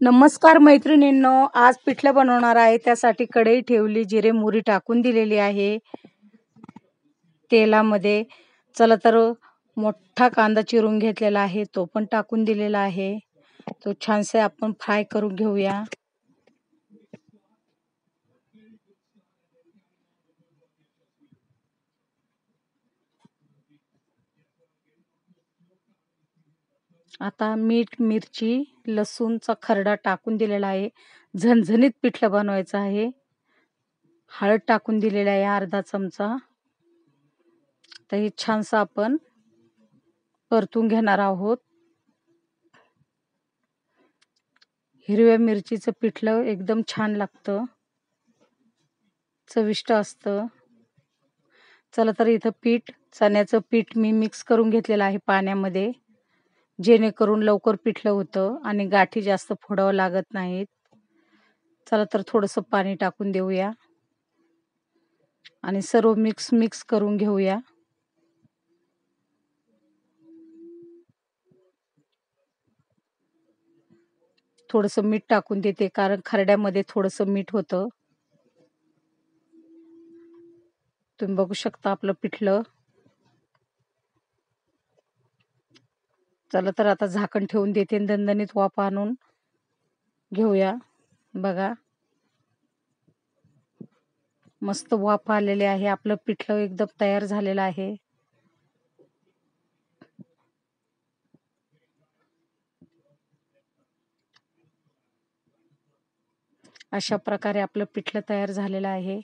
नमस्कार मैत्रिणींनो, आज पिठलं बनवणार आहे. त्यासाठी कढई ठेवली, जिरे मोहरी टाकून दिलेली आहे तेलामध्ये. चला तर मोठा कांदा चिरून घेतलेला आहे, तो पण टाकून दिलेला आहे. तो छानसे आपण फ्राय करून घेऊया. आता मीठ, मिरची, लसूणचा खरडा टाकून दिलेला आहे. झणझणीत पिठलं बनवायचं आहे. हळद टाकून दिलेला आहे अर्धा चमचा. तर हे छानसं आपण परतून घेणार आहोत. हिरव्या मिरचीचं पिठलं एकदम छान लागतं, चविष्ट असतं. चला तर इथं चण्याचं पीठ मी मिक्स करून घेतलेलं आहे पाण्यामध्ये, जेणेकरून लवकर पिठलं होतं आणि गाठी जास्त फोडावं लागत नाहीत. चला तर थोडंसं पाणी टाकून देऊया आणि सर्व मिक्स करून घेऊया. थोडंसं मीठ टाकून देते, कारण खरड्यामध्ये थोडंसं मीठ होतं. तुम्ही बघू शकता आपलं पिठलं. चला तर आता झाकण ठेवून देते, दणदणीत वाफ आणून घेऊया. बघा, मस्त वाफ आलेले आहे. आपलं पिठलं एकदम तयार झालेलं आहे. अशा प्रकारे आपलं पिठलं तयार झालेलं आहे.